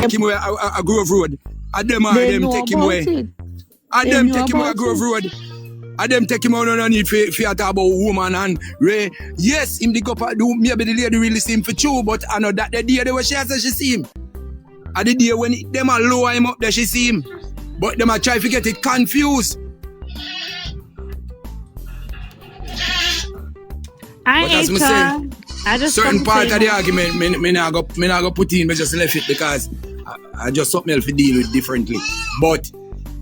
take him away a Grove Road. And them take him away. And them take him away a Grove Road. And them take him out on need for talk about woman and Ray. Yes, him the couple do maybe the lady really see him for true, but I know that the day they were she see him. And the day when them a lower him up there she see him. But them a try to get it confused. I just certain part of the argument me not go put in, me just left it because I just something else to deal with differently. But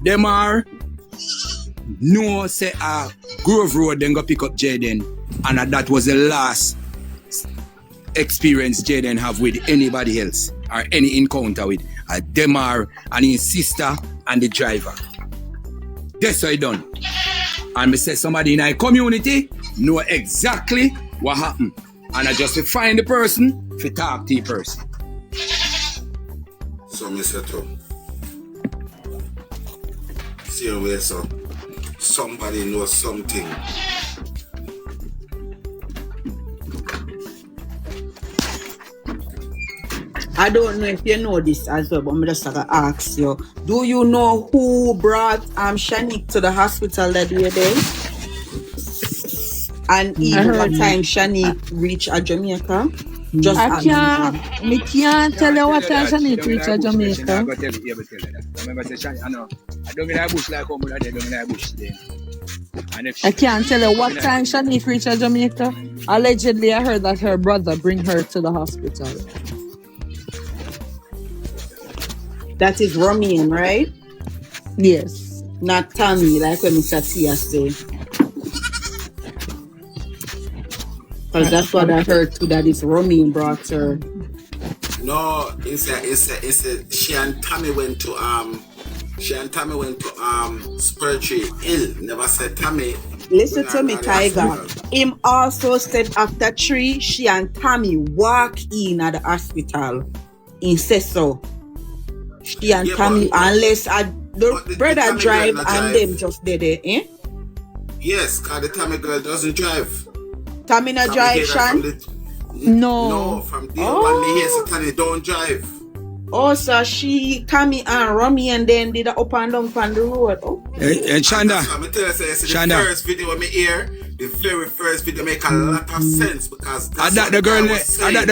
them are no say Grove Road then go pick up Jayden, and that was the last experience Jayden have with anybody else or any encounter with them are and his sister and the driver. That's how it done. And me say somebody in our community know exactly what happened, and I just find the person to talk to the person. So Mr. Tom, see where so somebody knows something. I don't know if you know this as well, but I'm just gonna ask you. Do you know who brought Shanique to the hospital that day? And even what time Shanique reached Jamaica? Just I can't tell you what time Shanique reached Jamaica. I can't tell you what time Shanique reached Jamaica. Allegedly, I heard that her brother bring her to the hospital. That is Romian, right? Yes. Not Tommy, like when Mr. Tia say. Because that's what I heard too, that is Romian brought her. No, it's she and Tommy went to spiritual ill. Never said Tommy. Listen to me, Tiger. Him also said after 3, she and Tommy walk in at the hospital. He says so. She and Tommy, unless the brother drive and them just there, eh? Yes, because the Tommy girl doesn't drive. Tommy not drive, Sean? No. No, from day one, me here, so Tommy don't drive. Oh, so Tommy and Romy and then did up and down on the road. Oh. And Shanda. The first video me hear, the very first video make a lot of sense because that's the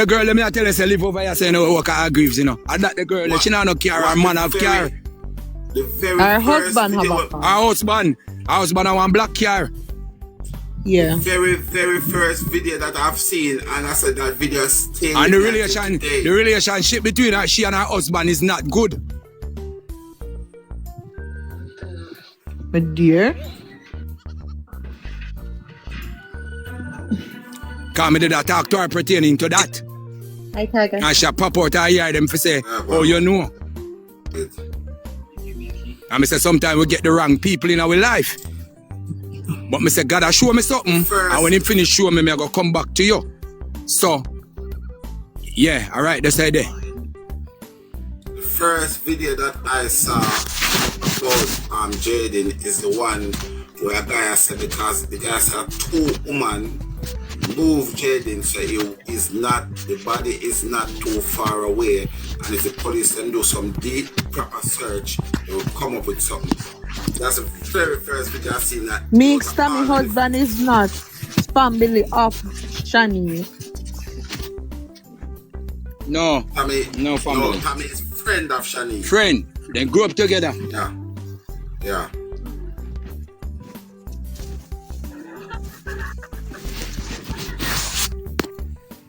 girl, let me tell you, say live over here, say no work at Greaves, you know. The girl, she not no car, her man have car. The very her first husband video, have a car. Her husband have one black car. Yeah. The very first video that I've seen, and I said that video stayed. And the relationship between her, she and her husband is not good. But dear. Come did I talk to her pertaining to that. Hi, Tiger. And she pop out her ear them for say, oh, you know. And I say sometimes we get the wrong people in our life. But I say, God, show me something. And when he finish showing me, I go come back to you. So, yeah, all right, that's the idea. The first video that I saw about Jayden is the one where a guy said because the guy said 2 women move Jayden, so the body is not too far away, and if the police then do some deep proper search, they will come up with something. That's the very first video I've seen that. Meeks Tommy husband is not family of Shani. No. Tommy, no family. No, Tommy is friend of Shani. Friend. They grew up together. Yeah.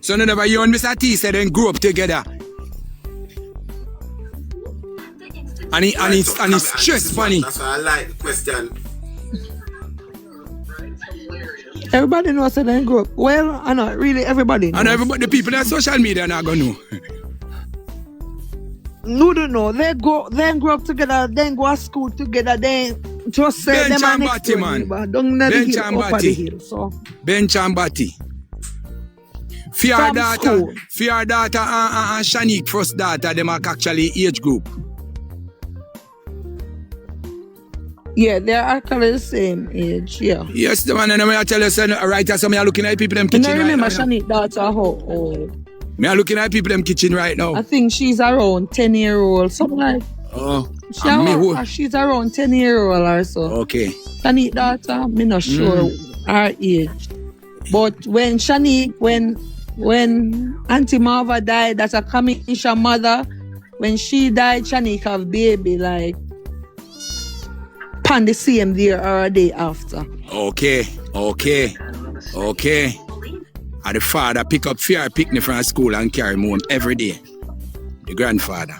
So never you and Mr. T said they grew up together. And it's just funny. That's why I like the question. Everybody knows that they grew up. Well, I know, really everybody knows. And everybody, the people on social media are not going to know. No, don't know. They grow up together, then go to school together, then just say them and next to man. Don't let the hill up the hill. So. Bench and Batty. Fear daughter and Shanique first daughter, them are actually age group. Yeah, they're actually the same age, yeah. Yes, the man, and I tell you, right as some are looking at people, them kitchen. I remember Shanique daughter how old? Me are looking at people in them kitchen right now. I think she's around 10-year-old, something like. Oh. She's around 10-year-old or so. Okay. Shanique daughter, me not sure her age. But when Shanique, when Auntie Marva died, that's a Kamisha mother. When she died, Shanique have baby like pan the same day or a day after. Okay. And the father pick up fear picnic from school and carry him home every day. The grandfather.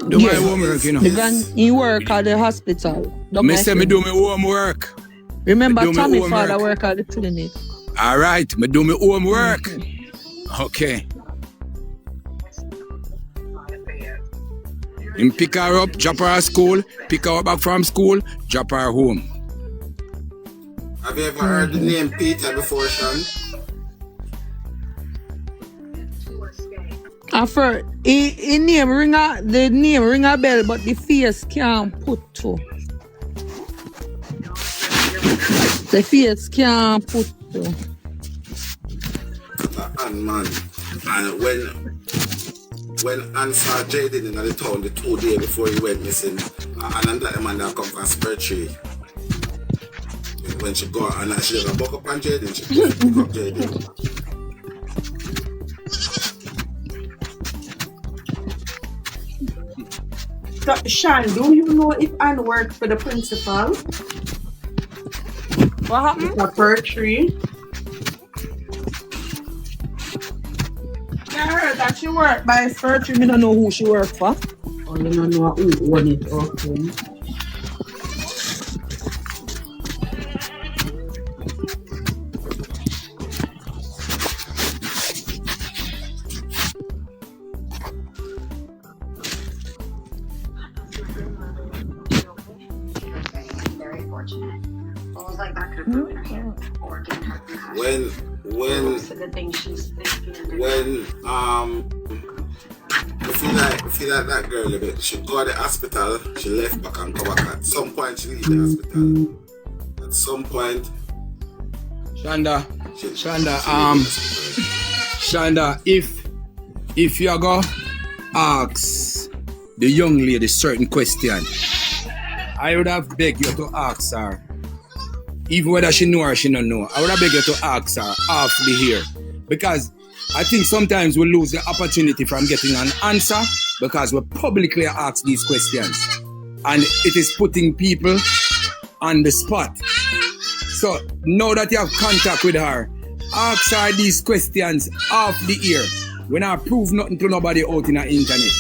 Do my homework, you know. He work at the hospital. Me say me do my homework. Remember Tommy father work at the clinic. Alright, me do my homework. Okay. Him pick her up, drop her at school, pick her back from school, drop her home. Have you ever heard the name Peter before, Sean? I've heard the name ring a bell, but the face can't put to. The face can't put to. And man, and when Ann saw Jayden in the town the 2 days before he went missing, and that man that come from Spurtree. When she go and she just buck up on Jayden, she pick up Jayden. So, Sean, do you know if Ann worked for the principal? What happened? For Spurtree. I heard that she worked by Spurtree. Me don't know who she worked for. Oh, you don't know who won it, okay. I feel like that girl a bit. She go to the hospital, she left back and come back. At some point she leave the hospital. At some point Shonda, if you go ask the young lady certain question, I would have begged you to ask her, even whether she know or she don't know, I would have begged you to ask her off the here. Because I think sometimes we lose the opportunity from getting an answer because we publicly ask these questions. And it is putting people on the spot. So now that you have contact with her, ask her these questions off the ear. We not prove nothing to nobody out in the internet.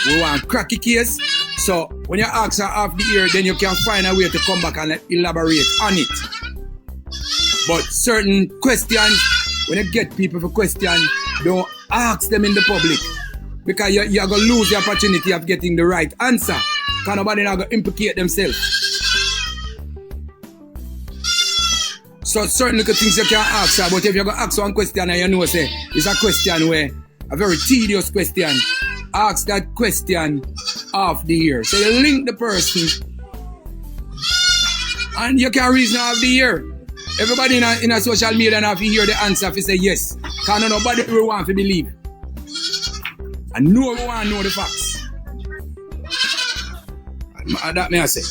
We want cracky case. So when you ask her off the ear, then you can find a way to come back and elaborate on it. But certain questions, when you get people for questions, don't ask them in the public. Because you're going to lose the opportunity of getting the right answer. Because nobody not going to implicate themselves. So certain little things you can ask her, but if you're going to ask one question and you know, say, it's a question where, a very tedious question, ask that question off the ear. So you link the person and you can reason off the ear. Everybody in a social media and have to hear the answer if you say yes. Because nobody will want to believe. And no one want to know the facts. And that may I say.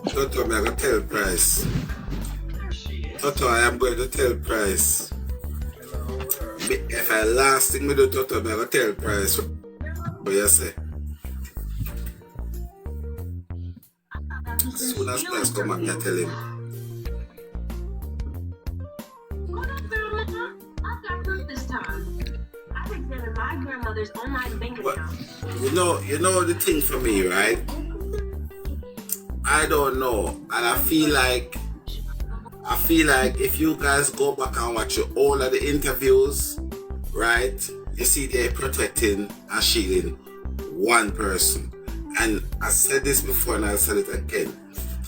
Toto, I'm going to tell price. Toto, I am going to tell price. If I last thing me do, Toto, I'm going to tell price. What you say? As soon as price come up, I tell him. But, you know the thing for me, right? I don't know, and I feel like if you guys go back and watch all of the interviews, right, you see they're protecting and shielding one person. And I said this before and I'll say it again.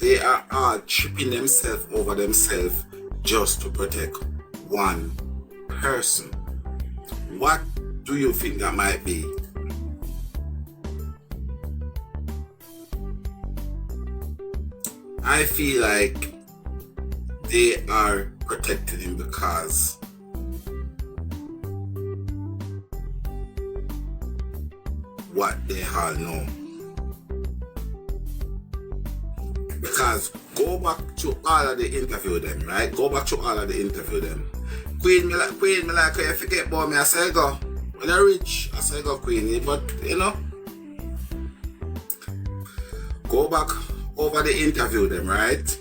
They are all tripping themselves over themselves just to protect one person. What do you think that might be? I feel like they are protecting him because what they all know. Because go back to all of the interview them, right? Go back to all of the interview them. Queen, me like you forget about me. I say go. When I reach, I say go Queen. But you know, go back over the interview them, right?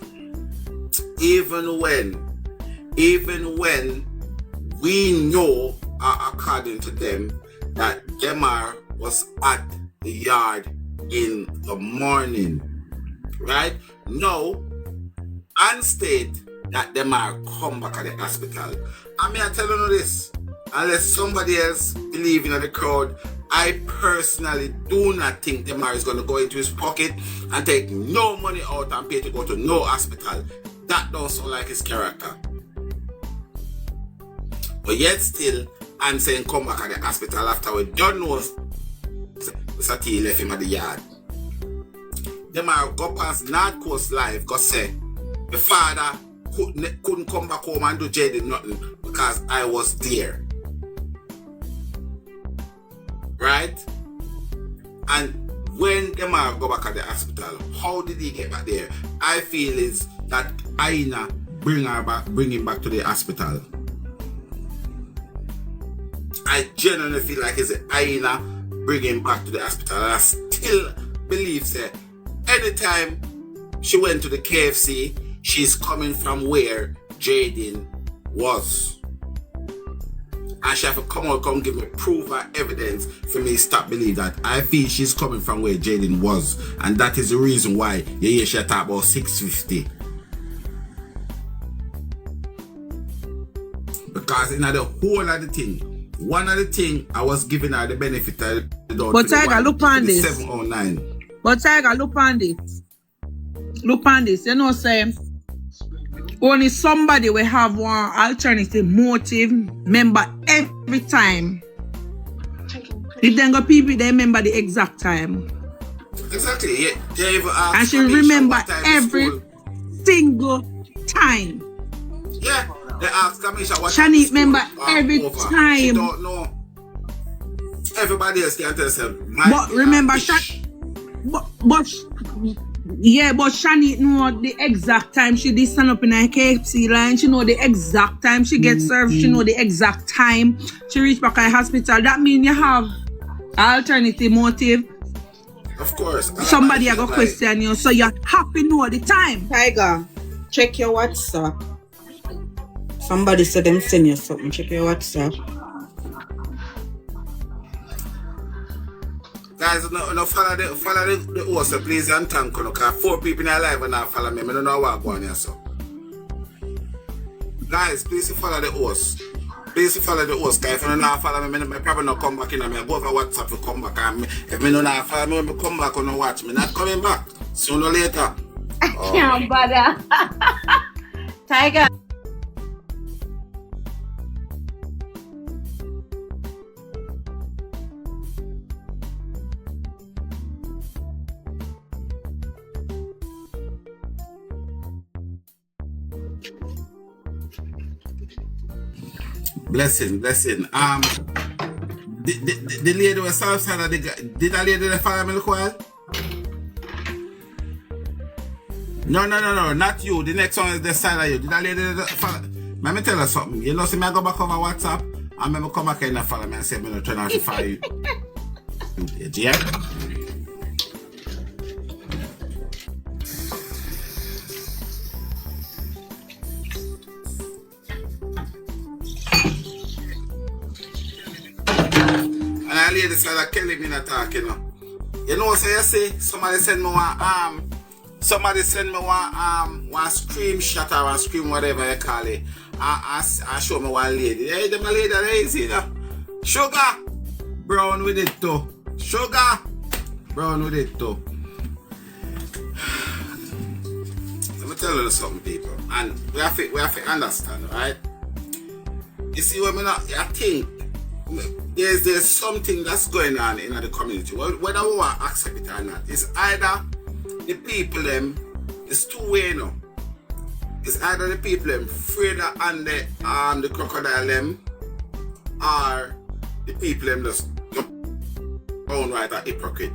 Even when we know, according to them, that Demar was at the yard in the morning, right? No, and state that Demar come back at the hospital. I mean, I tell you this, unless somebody else believe in the crowd, I personally do not think Demar is going to go into his pocket and take no money out and pay to go to no hospital. That don't sound like his character. But yet still, I'm saying come back at the hospital after we don't know Mr. T left him at the yard. Demar go past North Coast Live, go say, the father couldn't come back home and do Jayden nothing because I was there. Right? And when Demar go back at the hospital, how did he get back there? I feel is that Aina bring him back to the hospital. I genuinely feel like it's Aina bring him back to the hospital. And I still believe that anytime she went to the KFC, she's coming from where Jayden was. And she have to come give me proof or evidence for me to stop believe that. I feel she's coming from where Jayden was. And that is the reason why you hear she talk about 650. Because in the whole of the thing, one of the thing I was giving her the benefit of the doubt. But Tiger, look on this. 709. But Tiger, look on this. Look on this. You know, say only somebody will have one alternative motive. Remember every time. If then go people, they remember the exact time. Exactly. Yeah. They even ask and she remember every single time. Yeah. They ask Kamisha what Shani remember every over. time. She don't know. Everybody else can tell herself. But remember, but Shani know the exact time she did stand up in a KFC line. She know the exact time she gets served. She know the exact time she reach back at the hospital. That means you have alternative motive. Of course. Somebody I go question you, so you happy know the time. Tiger, check your WhatsApp. Somebody said them send you something. Check your WhatsApp. Guys, no follow the host, please, and thank you. Because 4 people in our live and not follow me. I don't know what going on here, so. Guys, please follow the host. Please follow the host. If you don't follow me, I probably not come back in. I go over WhatsApp to come back. And if you don't follow me, when I come back and watch me, not coming back. Sooner or later. I can't bother. Tiger. Blessing. The lady was south side of the guy. Did that lady follow me look while? No, not you. The next one is the side of you. Did that lady follow? Let me tell her something. You know, see me I go back over WhatsApp and I come back and follow me and say me no turn out to follow you. Yeah? Lady said that Kelly me not talking, you know. You know what I say? Somebody send me one screenshot or one screen whatever you call it. I show me one lady. Hey, them a lady that is, you know. Sugar brown with it too. Sugar brown with it too. Let me tell you something, people. And we have to understand, right? You see what I think there's something that's going on in the community. Whether we want to accept it or not, it's either the people them. It's two way, you know. It's either the people them afraid and the crocodile them, or the people them just downright a hypocrite.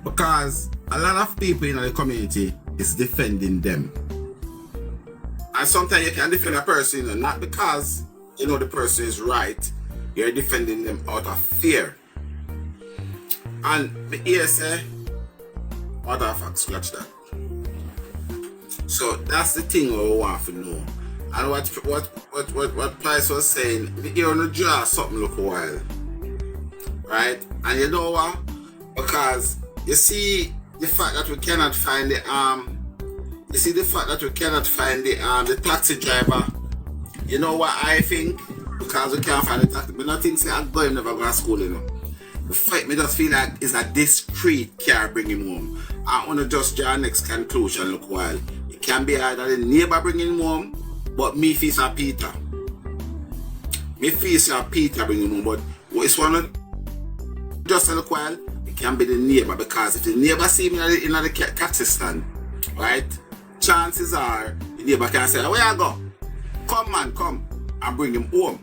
Because a lot of people in the community is defending them. And sometimes you can defend a person, you know, not because you know the person is right, you're defending them out of fear. And the ear say, what the fuck, scratch that. So that's the thing we want to know. And what Price was saying, the ear on the draw something look a while. Right? And you know what? Because you see the fact that we cannot find the the taxi driver. You know what I think? Because we can't find the taxi. But nothing say I'm going never go to school, you know. The fight me just feel like it's a discreet car bring him home. I want to just draw next conclusion look while. It can be either the neighbor bring him home, but me feel Sir Peter. Me feel Sir Peter bring him home, but it's one of just a look while. It can be the neighbor, because if the neighbor see me in the taxi stand, right? Chances are the neighbor can say, where I go? Come man, come, and bring him home.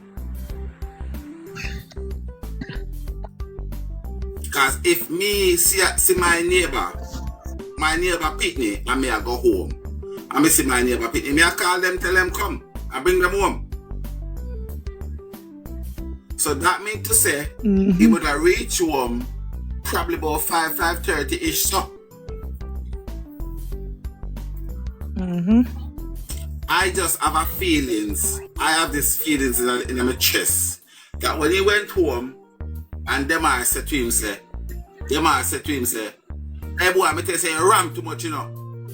Because if me see my neighbor pick me and me I go home, and me see my neighbor pick me, I call them, tell them come, and bring them home. So that means to say, he would have reached home probably about 5:30-ish so. I just have a feelings. I have these feelings in my chest that when he went home, and them I said to him, say, hey boy, I tell you, say you ram too much, you know.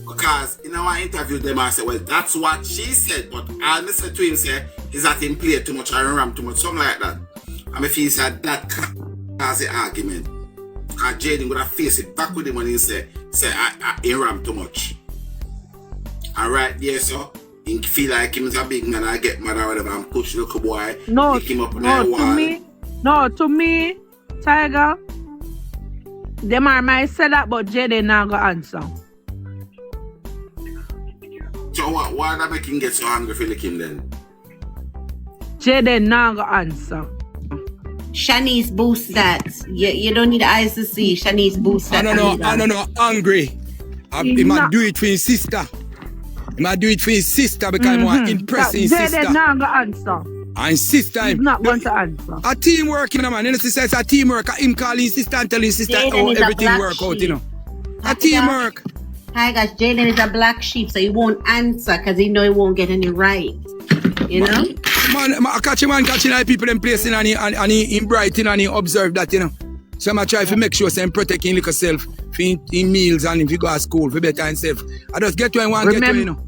Because in our interview, them I said, well, that's what she said, but I said to him, say, is that him play too much or ram too much, something like that. And if he said that cause the argument. Because Jayden would have faced it back with him when he said he ram too much. And right there, so he feel like him is a big man, I get mad or whatever, and push the little boy, pick him up on the wall. To me, Tiger, them are might say that, but Jayden not go answer. So why that make him get so angry for him then? Jayden not go answer. Shanice boost that. You don't need eyes to see. Shanice boost that. I don't know, angry. He might do it for his sister. He might do it for his sister because he want to impress his sister. Jayden not go answer. And sister, he's not going to answer. A teamwork, you know, man. You know, sister, it's a teamwork. Him calling his sister and telling his sister how everything work out, you know. A teamwork. Hi guys, Jayden is a black sheep, so he won't answer because he know he won't get any right. You know? Man, I catch him catching all people in place and he brighten and he observe that, you know. So I'm try to make sure I'm protecting little self for in meals and if you go to school for better and safe. I just get to him one get to you know.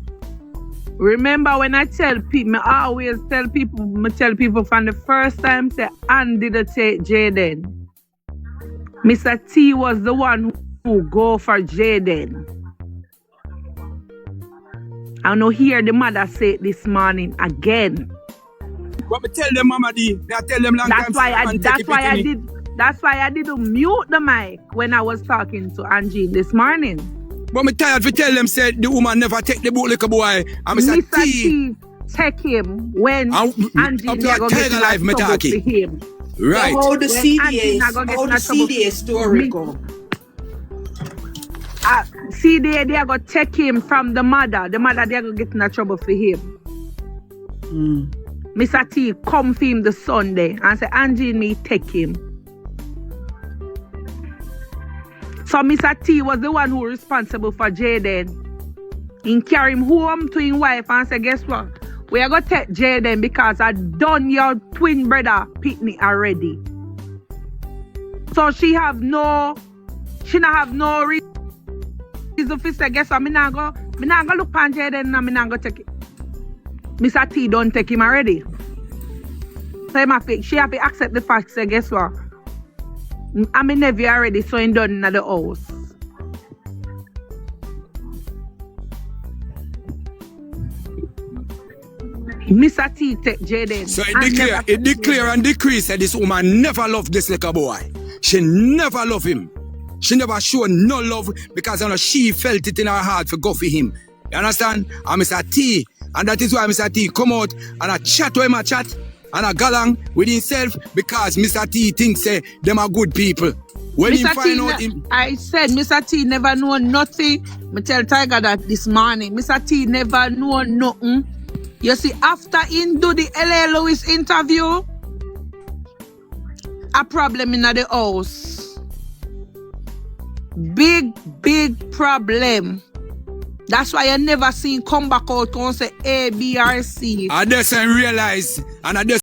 Remember when I tell people, I always tell people from the first time, say, Andy to take Jayden. Mr. T was the one who go for Jayden. I know hear the mother say it this morning again. But me tell them, Mama D, I tell them long that's why I didn't mute the mic when I was talking to Angie this morning. But me tired to tell them said the woman never take the boot like a boy. And Mr. T take him when Angie up to a tiger life me talking. Him. Right. So how the CDA story go? CDA they are gonna take him from the mother. The mother they are gonna get in trouble for him. Mr. T come for him the Sunday and say Angie and me take him. So Mr. T was the one who was responsible for Jayden. He carry him home to his wife and say, guess what? We are going to take Jayden because I done your twin brother picnic already. So she not have no reason to say, guess what? Me not go look on Jayden and me not go take it. Mr. T don't take him already. So she have to accept the fact, say, guess what? I'm in Navy already, so I'm done in the house. Mr. T take Jayden. So it declare and decree that this woman never loved this little boy. She never loved him. She never showed no love because she felt it in her heart for go for him. You understand? And Mr. T, and that is why Mr. T come out and I chat to him a chat and I go along with himself because Mr. T thinks them are good people. When he find out him, I said Mr. T never know nothing. I tell Tiger that this morning. Mr. T never know nothing. You see, after he do the L.A. Lewis interview, a problem in the house. Big problem. That's why you never seen come back out and say A, B, or C. I just realize, and I just